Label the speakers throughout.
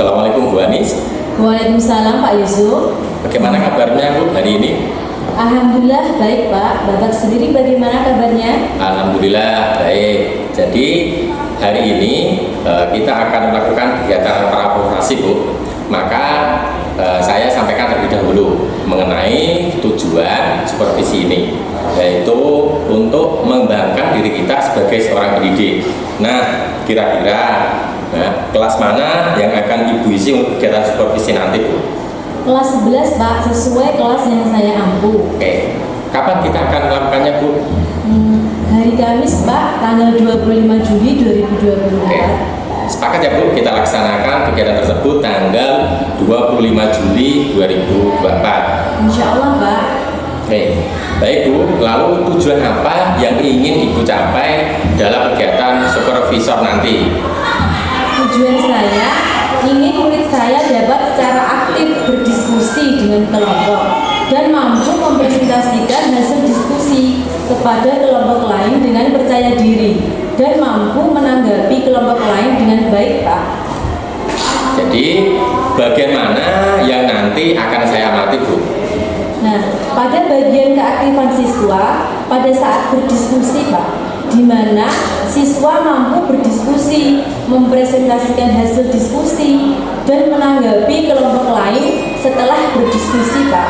Speaker 1: Assalamualaikum Bu Anis.
Speaker 2: Waalaikumsalam Pak Yusuf.
Speaker 1: Bagaimana kabarnya Bu hari ini?
Speaker 2: Alhamdulillah baik Pak. Bapak sendiri bagaimana kabarnya?
Speaker 1: Alhamdulillah baik. Jadi hari ini kita akan melakukan kegiatan transportasi Bu. Maka saya sampaikan terlebih dahulu mengenai tujuan supervisi ini, yaitu untuk mengembangkan diri kita sebagai seorang pendidik. Nah, kira-kira kelas mana yang akan Ibu isi untuk kegiatan supervisi nanti Bu?
Speaker 2: Kelas 11 Pak, sesuai kelas yang saya ampu.
Speaker 1: Oke, kapan kita akan melakukannya Bu?
Speaker 2: Hari Kamis Pak, tanggal 25 Juli 2024.
Speaker 1: Oke, sepakat ya Bu, kita laksanakan kegiatan tersebut tanggal 25 Juli 2024.
Speaker 2: Insya Allah Pak.
Speaker 1: Oke, baik Bu, lalu tujuan apa yang ingin Ibu capai dalam kegiatan supervisor nanti?
Speaker 2: Tujuan saya ingin murid saya dapat secara aktif berdiskusi dengan kelompok dan mampu mempresentasikan hasil diskusi kepada kelompok lain dengan percaya diri dan mampu menanggapi kelompok lain dengan baik Pak.
Speaker 1: Jadi bagaimana yang nanti akan saya amati Bu?
Speaker 2: Nah, pada bagian keaktifan siswa pada saat berdiskusi Pak, di mana siswa mampu berdiskusi, mempresentasikan hasil diskusi, dan menanggapi kelompok lain setelah berdiskusi Pak.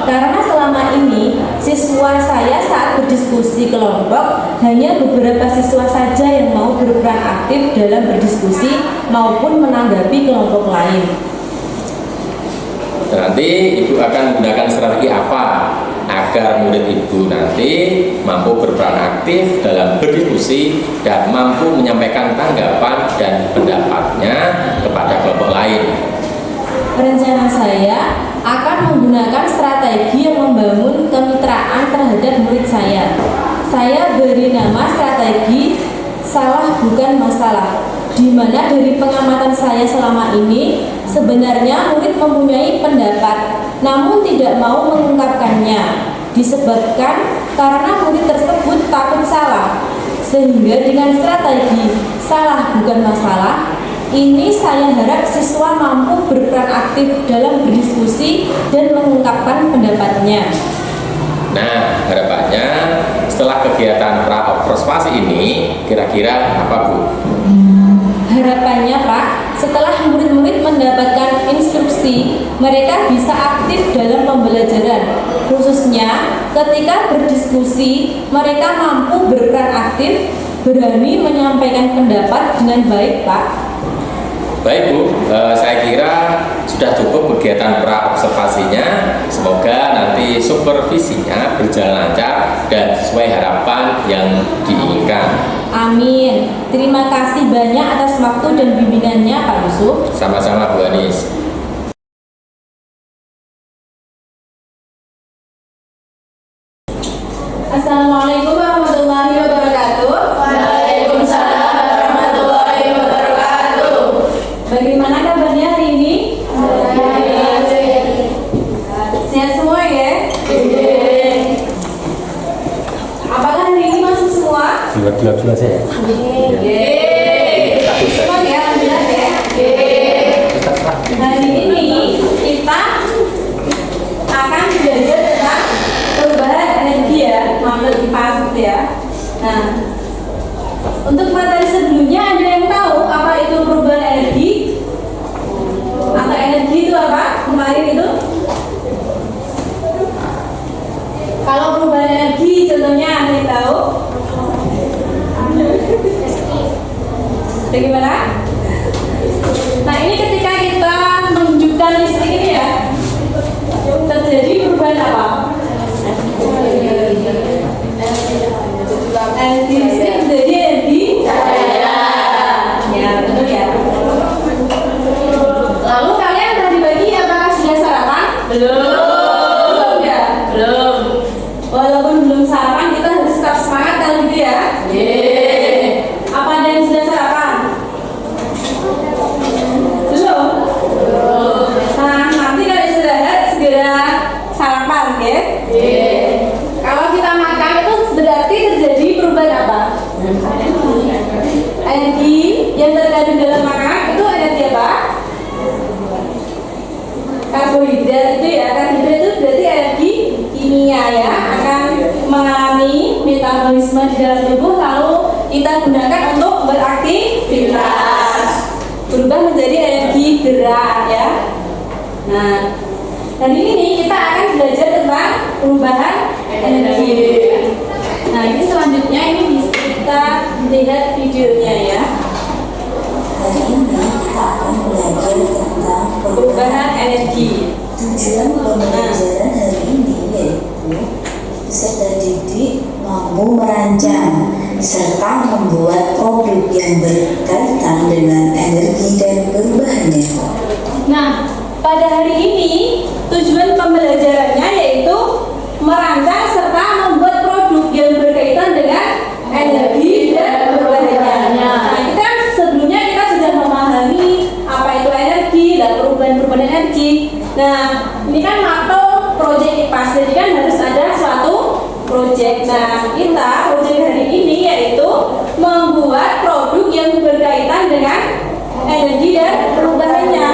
Speaker 2: Karena selama ini siswa saya saat berdiskusi kelompok hanya beberapa siswa saja yang mau berperan aktif dalam berdiskusi maupun menanggapi kelompok lain.
Speaker 1: Nanti Ibu akan menggunakan strategi apa agar murid Ibu nanti mampu berperan aktif dalam berdiskusi dan mampu menyampaikan tanggapan dan pendapatnya kepada kelompok lain?
Speaker 2: Rencana saya akan menggunakan strategi yang membangun kemitraan terhadap murid saya. Saya beri nama strategi salah bukan masalah, di mana dari pengamatan saya selama ini sebenarnya murid mempunyai pendapat namun tidak mau mengungkapkannya disebabkan karena murid tersebut takut salah. Sehingga dengan strategi salah bukan masalah ini saya harap siswa mampu berperan aktif dalam berdiskusi dan mengungkapkan pendapatnya.
Speaker 1: Nah, harapannya setelah kegiatan pra-observasi ini kira-kira apa Bu?
Speaker 2: Harapannya Pak, setelah murid-murid mendapatkan instruksi, mereka bisa aktif dalam pembelajaran. Khususnya ketika berdiskusi, mereka mampu berperan aktif, berani menyampaikan pendapat dengan baik Pak.
Speaker 1: Baik Bu, saya kira sudah cukup kegiatan pra-observasinya. Semoga nanti supervisinya berjalan lancar dan sesuai harapan yang diinginkan.
Speaker 2: Amin. Terima kasih banyak atas waktu dan bimbingannya Pak Yusuf.
Speaker 1: Sama-sama Bu Anis.
Speaker 2: Assalamualaikum warahmatullahi wabarakatuh.
Speaker 3: Waalaikumsalam warahmatullahi wabarakatuh.
Speaker 2: Bagaimana kabarnya hari ini? Sehat semua ya? Apakah hari ini masuk semua?
Speaker 1: Dua saya.
Speaker 2: Semua ya, alhamdulillah ya. Hari ini kita akan belajar tentang perubahan energi ya, materi IPA ya. Nah, untuk materi sebelumnya ada yang tahu apa itu perubahan energi? Atau energi itu apa? Kemarin itu? Kalau perubahan energi contohnya ada yang tahu? Bagaimana? Nah ini ketika kita menunjukkan listrik ini ya, terjadi perubahan apa? Energi listrik menjadi energi cahaya. Ya betul ya. Lalu kalian tadi pagi apakah sudah sarapan? Belum ya? Belum. Walaupun belum sarapan kita harus tetap semangat kalau gitu ya. Apa ada yang sudah sarapan? Belum? Nah, nanti kalau istirahat segera sarapan ya. Kalau kita makan itu berarti terjadi perubahan apa? karbohidrat itu ya, karbohidrat itu berarti energi kimia ya, akan mengalami metabolisme di dalam tubuh lalu kita gunakan untuk beraktivitas, berubah menjadi energi gerak ya. Nah, hari ini kita akan belajar tentang perubahan energi. Nah, ini selanjutnya ini bisa kita lihat videonya ya.
Speaker 4: Hari ini kita akan belajar tentang
Speaker 2: Perubahan energi.
Speaker 4: Tujuan pembelajaran hari ini yaitu peserta didik mampu merancang serta membuat produk yang berkaitan dengan energi dan perubahannya.
Speaker 2: Nah, pada hari ini tujuan pembelajarannya yaitu merancang serta membuat produk yang berkaitan dengan energi dan perubahannya. Nah, kita kan sebelumnya kita sudah memahami apa itu energi dan perubahan energi. Nah, ini kan motto proyek IPAS, jadi kan harus ada suatu proyek. Nah, kita proyek hari ini yaitu membuat produk yang berkaitan dengan energi dan perubahannya.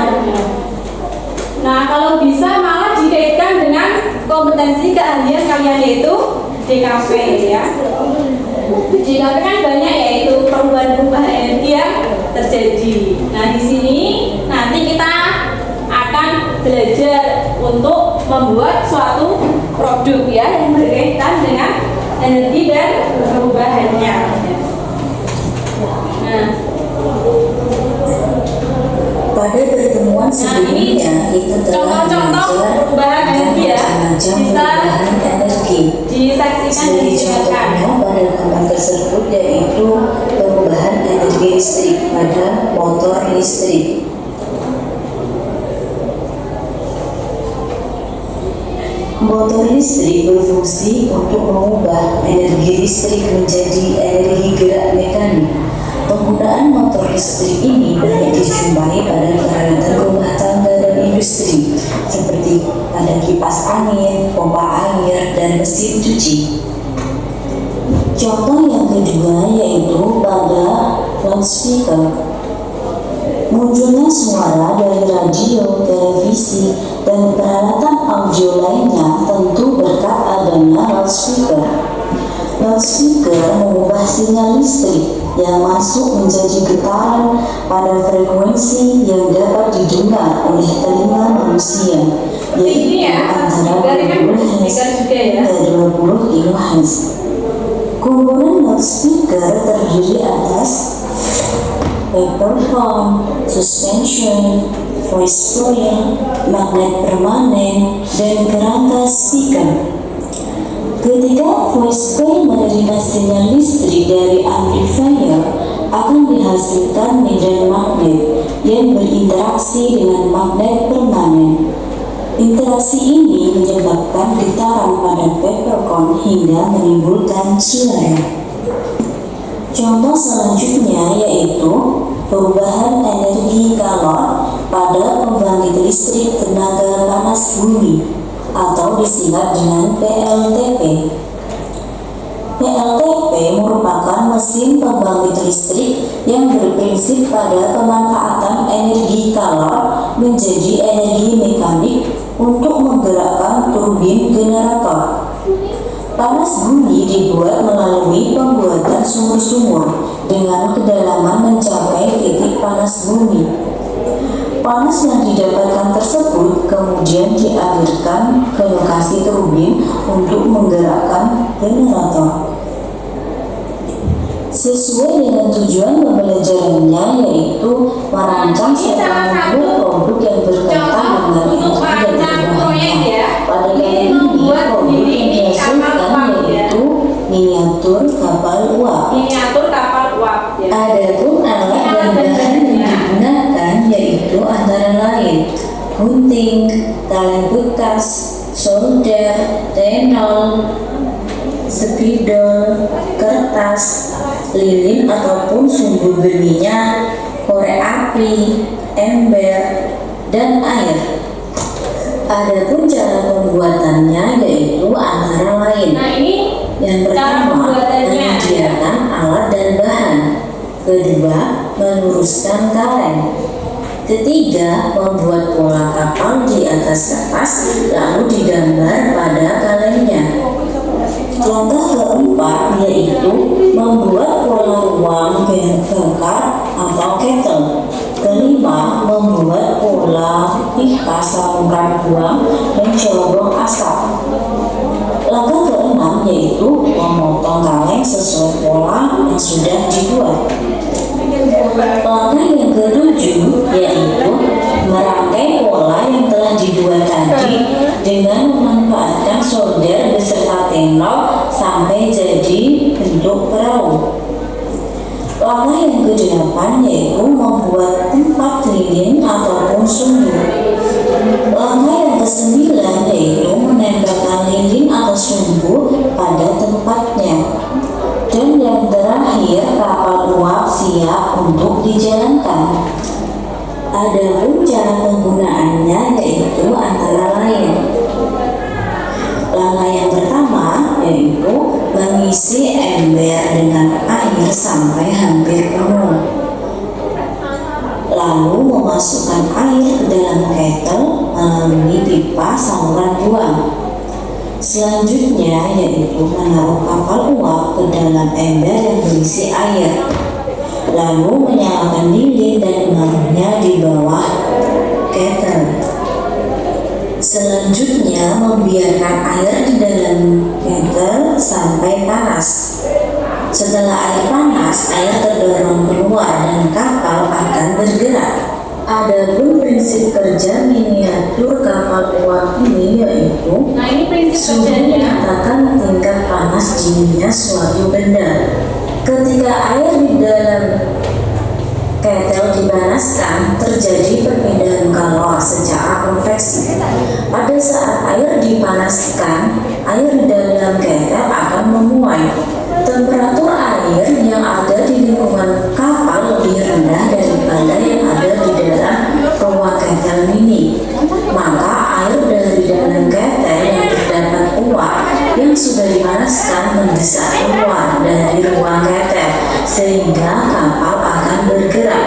Speaker 2: Nah, kalau bisa malah dikaitkan dengan kompetensi keahlian kalian yaitu DKV ya. DKV kan banyak yaitu perubahan-perubahan energi yang terjadi. Nah, di sini nanti kita akan belajar untuk membuat suatu produk ya yang berkaitan dengan energi dan perubahannya. Nah,
Speaker 4: Pada pertemuan sebelumnya kita telah
Speaker 2: contoh-contoh perubahan energi ya
Speaker 4: macam-macam
Speaker 2: bisa
Speaker 4: perubahan energi.
Speaker 2: disaksikan dan
Speaker 4: Sebagai
Speaker 2: didengarkan.
Speaker 4: contohnya pada rekaman tersebut yaitu perubahan energi listrik pada motor listrik. Motor listrik berfungsi untuk mengubah energi listrik menjadi energi gerak mekanik. Penggunaan motor listrik ini banyak dijumpai pada peralatan rumah tangga dan industri, seperti pada kipas angin, pompa air, dan mesin cuci. Contoh yang kedua yaitu pada loudspeaker. Munculnya suara dari radio, televisi, dan peralatan audio lainnya tentu berkat adanya loudspeaker. Loudspeaker mengubah sinyal listrik yang masuk menjadi getaran pada frekuensi yang dapat didengar oleh telinga manusia, yaitu antara 20 Hz hingga 20 kHz. Komponen loudspeaker terdiri atas paperphone, suspension, voice coil, magnet permanen, dan kerangka speaker. Ketika voice coil menerima sinyal listrik dari amplifier, akan dihasilkan medan magnet yang berinteraksi dengan magnet permanen. Interaksi ini menyebabkan getaran pada peppercorn hingga menimbulkan suara. Contoh selanjutnya yaitu perubahan energi kalor pada pembangkit listrik tenaga panas bumi atau disingkat dengan PLTP. PLTP merupakan mesin pembangkit listrik yang berprinsip pada pemanfaatan energi kalor menjadi energi mekanik untuk menggerakkan turbin generator. Panas bumi dibuat melalui pembuatan sumur-sumur dengan kedalaman mencapai titik panas bumi. Panas yang didapatkan tersebut kemudian dialirkan ke lokasi turbin untuk menggerakkan generator. Sesuai dengan tujuan pembelajarannya yaitu merancang serta membuat produk yang berkaitan dengan energi dan perubahannya. Pada kali ini produk yang dihasilkan yaitu miniatur kapal uap. Adapun alat dan bahan yang digunakan yaitu antara lain gunting, kaleng bekas, solder, tenol, spidol, kertas, lilin ataupun sumbu berminyak, korek api, ember, dan air. Adapun cara pembuatannya yaitu antara lain yang pertama menyediakan alat dan bahan, kedua meluruskan kaleng, Ketiga, membuat pola kapal di atas kertas lalu digambar pada kalengnya. Langkah keempat yaitu membuat pola ruang bakar atau kettle. Kelima, membuat pola pipa saluran buang mencorong asap. Langkah keenam yaitu memotong kaleng sesuai pola yang sudah dibuat. Langkah yang ketujuh yaitu merangkai pola yang telah dibuat tadi dengan memanfaatkan solder beserta tenor sampai jadi bentuk perahu. Langkah yang kedelapan yaitu membuat tempat lilin ataupun sumbu. Langkah yang kesembilan yaitu menempelkan lilin atau sumbu pada tempatnya. Dan yang terakhir, kapal uap siap untuk dijalankan. Adapun cara penggunaannya yaitu antara lain. Langkah yang pertama yaitu mengisi ember dengan air sampai hampir penuh. Lalu memasukkan air ke dalam kettle melalui pipa saluran buang. Selanjutnya yaitu menaruh kapal uap ke dalam ember yang berisi air, lalu menyalakan lilin dan menaruhnya di bawah kettle. Selanjutnya membiarkan air di dalam kettle sampai panas. Setelah air panas, air terdorong keluar dan kapal akan bergerak. Adapun prinsip kerja miniatur kapal uap ini yaitu suhu menyatakan tingkat panas dinginnya suatu benda. Ketika air di dalam kettle dipanaskan, terjadi perpindahan kalor secara konveksi. Pada saat air dipanaskan, air di dalam kettle akan memuai. Temperatur air yang ada di lingkungan kapal lebih rendah daripada yang ada di dalam ruang kettle mini. Maka air dari dalam kettle yang terdapat uap yang sudah dipanaskan mendesak keluar dari ruang kettle sehingga kapal akan bergerak.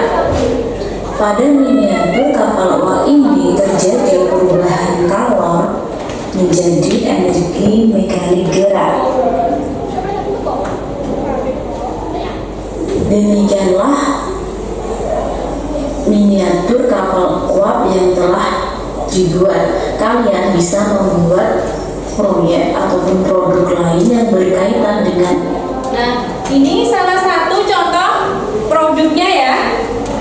Speaker 4: Pada miniatur kapal uap ini terjadi perubahan kalor menjadi energi mekanik gerak. Demikianlah miniatur kapal uap yang telah dibuat. Kalian bisa membuat proyek ataupun produk lain yang berkaitan dengan.
Speaker 2: Nah, ini salah satu contoh produknya ya.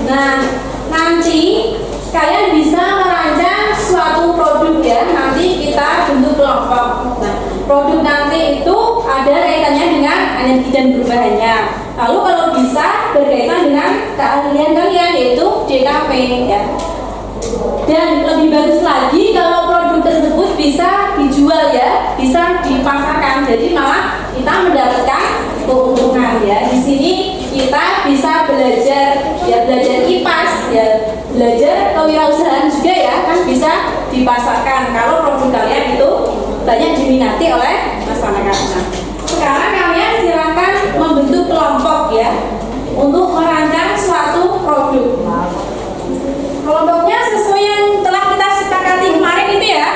Speaker 2: Nah, nanti kalian bisa merancang suatu produk ya. Nanti kita bentuk kelompok. Nah, produk nanti itu ada kaitannya dengan energi dan perubahannya. Lalu kalau bisa berkaitan dengan keahlian kalian yaitu DKP ya. Dan lebih bagus lagi kalau produk tersebut bisa dijual ya, bisa dipasarkan. Jadi malah kita mendapatkan keuntungan ya. Di sini kita bisa belajar ya, belajar kipas ya, belajar kewirausahaan juga ya, kan bisa dipasarkan kalau produk kalian itu banyak diminati oleh masyarakat. Nah, sekarang kalian silakan membentuk kelompok ya untuk merancang suatu produk. Kelompoknya sesuai yang telah kita sepakati kemarin itu ya.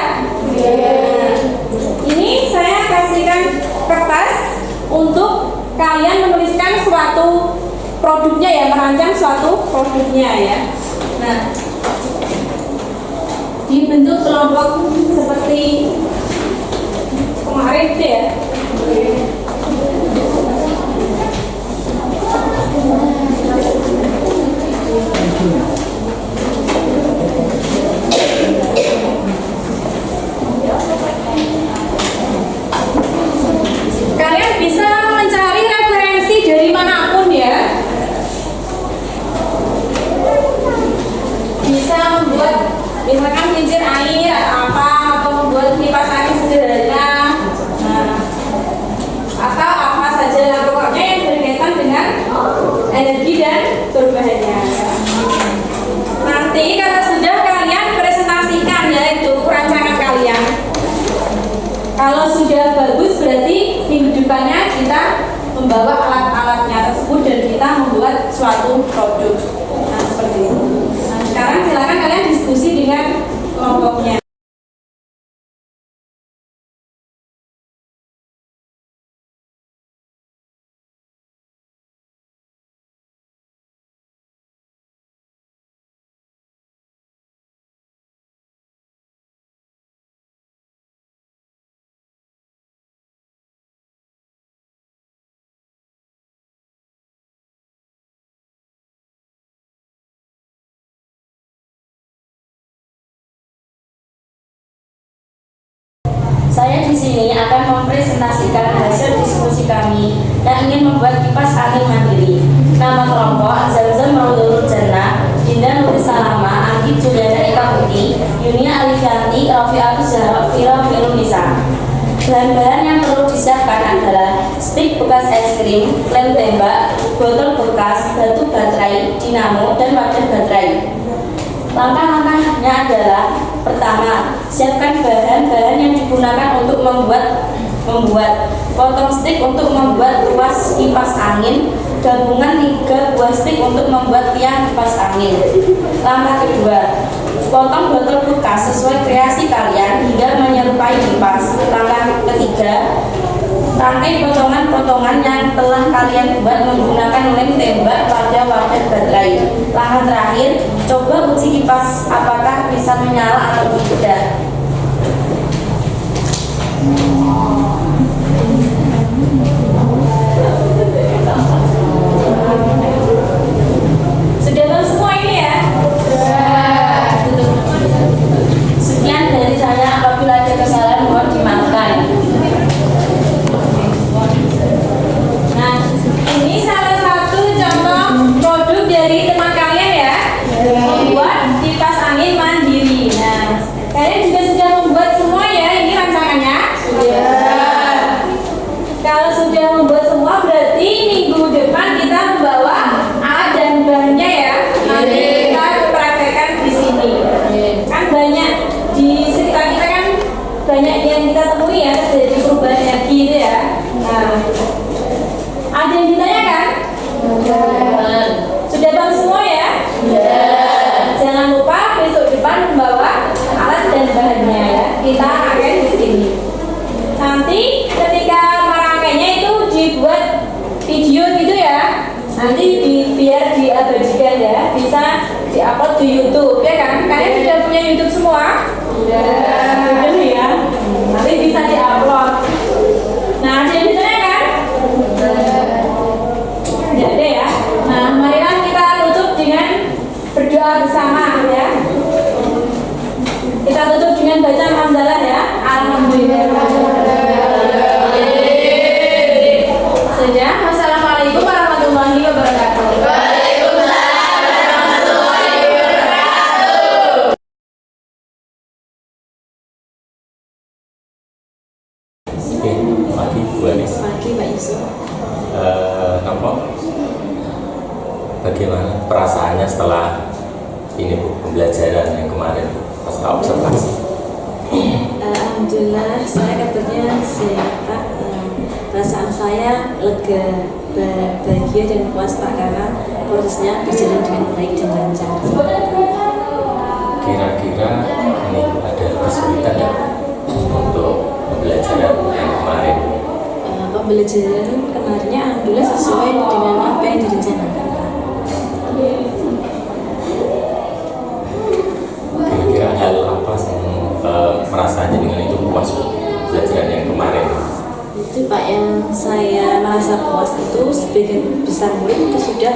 Speaker 2: Ini saya kasihkan kertas untuk kalian menuliskan suatu produknya ya, merancang suatu produknya ya. Nah, dibentuk kelompok seperti kemarin itu ya. Kalian bisa mencari referensi dari manapun ya. Bisa membuat misalkan kincir air atau apa, atau membuat kipas angin sederhana. Nah, atau apa saja pokoknya yang berkaitan dengan energi dan perubahannya. Nanti kalau sudah kalian presentasikan ya itu rancangan kalian. Kalau sudah bagus berarti minggu depannya kita membawa alat-alatnya tersebut dan kita membuat suatu produk. Nah seperti itu. Nah sekarang silakan kalian diskusi dengan kelompoknya.
Speaker 3: Saya di sini akan mempresentasikan hasil diskusi kami yang ingin membuat kipas angin mandiri. Nama kelompok Zamzam Mauludul Jannah, Dinda Nuri Salama, Anggi Juliana Eka Putih, Yunia Alifianti, Rafiatus Zahra, Fira Firunisa. Bahan-bahan yang perlu disiapkan adalah stik bekas es krim, lem tembak, botol bekas, batu baterai, dinamo, dan wadah baterai. Langkah-langkahnya adalah: pertama, siapkan bahan-bahan yang digunakan untuk membuat potong stik untuk membuat ruas kipas angin, gabungan 3 buah stik untuk membuat tiang kipas angin. Langkah kedua, potong botol bekas sesuai kreasi kalian hingga menyerupai kipas. Langkah ketiga, rangkai potongan-potongan yang telah kalian buat menggunakan lem tembak pada wadah baterai. Langkah terakhir, coba uji kipas apakah bisa menyala atau tidak. Sudah tahu semua ini ya? Sekian dari saya, apabila ada kesalahan mohon dimaafkan. Nah, ini salah satu contoh produk dari teman kalian ya, membuat kipas angin mandiri. Nah, kalian juga sudah membuat semua ya, ini rancangannya? Kalau sudah membuat semua, berarti minggu depan kita membawa alat dan bahannya ya. Nanti kita praktekkan di sini. Kan banyak di sekitar kita kan banyak yang kita temui ya, terjadi perubahan energi itu ya. Nah, ada yang ditanyakan? Sudah tahu semua ya? Jangan lupa besok depan membawa alat dan bahannya ya. Kita akan di sini. Nanti ketika merangkainya itu dibuat video gitu ya. Nanti biar diabadikan ya, bisa diupload di YouTube ya kan? Kalian sudah punya YouTube semua? Sudah ya. Nanti bisa diupload. Nah, ada yang ditanyakan? Tidak ada ya. Nah, marilah kita tutup dengan berdoa bersama ya. Kita tutup dengan baca hamdalah ya. Alhamdulillah. Sudah. Wassalamualaikum warahmatullahi wabarakatuh.
Speaker 2: Waalaikumsalam warahmatullahi wabarakatuh.
Speaker 1: Oke, pagi Bu Anis.
Speaker 3: Pagi Pak Yusuf.
Speaker 1: Bagaimana perasaannya setelah ini Bu, pembelajaran yang kemarin pas observasi?
Speaker 3: Alhamdulillah, saya kabarnya sehat Pak. Perasaan saya lega, bahagia dan puas Pak karena prosesnya berjalan dengan baik dan lancar.
Speaker 1: Kira-kira ini ada kesulitan ya untuk pembelajaran yang kemarin?
Speaker 3: Pembelajaran kemarinnya alhamdulillah sesuai dengan apa yang direncanakan Pak.
Speaker 1: Kira-kira hal apa yang merasa dengan itu puas pelajaran yang kemarin?
Speaker 3: Itu Pak yang saya merasa puas itu sebagian besar murid itu sudah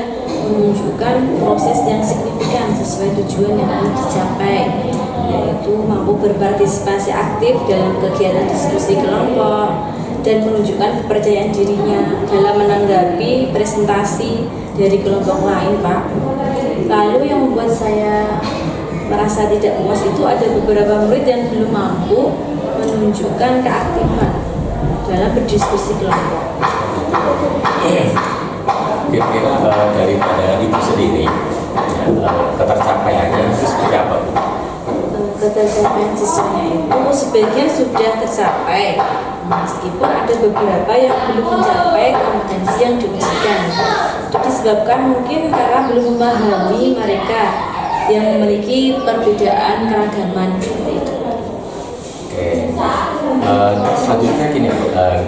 Speaker 3: menunjukkan proses yang signifikan sesuai tujuan yang ingin dicapai, yaitu mampu berpartisipasi aktif dalam kegiatan diskusi kelompok dan menunjukkan kepercayaan dirinya dalam menanggapi presentasi dari kelompok lain Pak. Lalu yang membuat saya merasa tidak puas itu ada beberapa murid yang belum mampu menunjukkan keaktifan dalam berdiskusi kelompok.
Speaker 1: Kira-kira dari pandangan Ibu sendiri, ketercapaiannya itu seperti apa?
Speaker 3: Ketercapaian siswanya itu sebagian sudah tercapai, meskipun ada beberapa yang belum mencapai kompetensi yang dibutuhkan. Itu disebabkan mungkin karena belum memahami mereka
Speaker 2: yang memiliki perbedaan keragaman seperti itu.
Speaker 1: Oke, selanjutnya gini,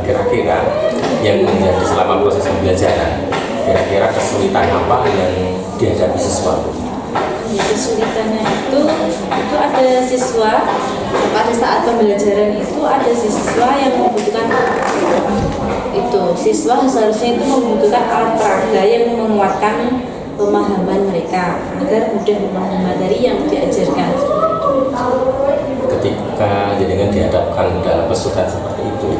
Speaker 1: kira-kira yang menjadi selama proses pembelajaran, kira-kira kesulitan apa yang dihadapi siswa?
Speaker 2: Ya, kesulitannya itu ada siswa pada saat pembelajaran itu ada siswa yang membutuhkan siswa seharusnya itu membutuhkan alat peraga yang menguatkan pemahaman mereka agar mudah memahami materi yang diajarkan.
Speaker 1: Ketika jenengan dihadapkan dalam kesulitan seperti itu,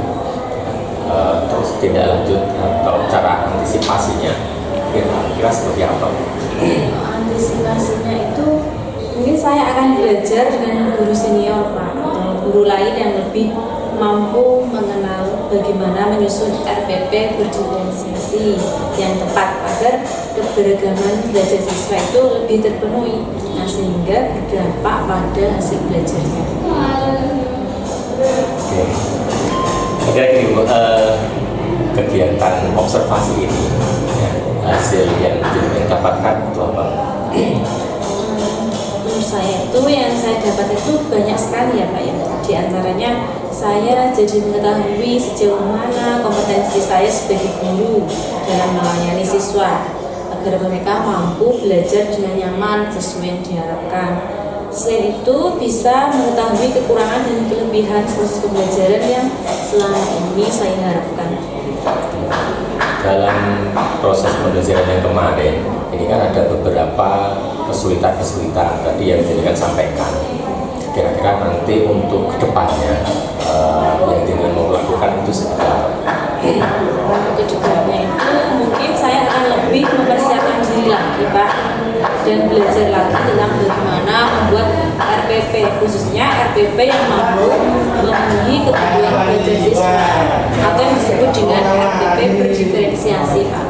Speaker 1: terus tidak lanjut atau cara antisipasinya kira-kira seperti apa?
Speaker 2: Antisipasinya itu mungkin saya akan belajar dengan guru senior Pak, atau guru lain yang lebih mampu mengenal bagaimana menyusun RPP berdiferensiasi yang tepat agar keberagaman belajar siswa itu lebih terpenuhi, sehingga berdampak pada hasil belajarnya.
Speaker 1: Oke. Kira-kira Bu, kegiatan observasi ini hasil yang didapatkan itu apa?
Speaker 2: Menurut saya itu yang saya dapat itu banyak sekali ya Pak ya. Di antaranya saya jadi mengetahui sejauh mana kompetensi saya sebagai guru dalam melayani siswa agar mereka mampu belajar dengan nyaman sesuai yang diharapkan. Selain itu bisa mengetahui kekurangan dan kelebihan proses pembelajaran yang selama ini saya harapkan.
Speaker 1: Dalam proses pembelajaran yang kemarin, ini kan ada beberapa kesulitan-kesulitan tadi yang jenengan sampaikan. Kira-kira nanti untuk kedepannya yang jenengan mau lakukan itu seperti apa?
Speaker 2: Kedepannya itu mungkin saya akan lebih mempersiapkan diri lagi Pak dan belajar lagi tentang bagaimana membuat RPP, khususnya RPP yang mampu memenuhi kebutuhan belajar siswa atau yang disebut dengan RPP berdiferensiasi Pak.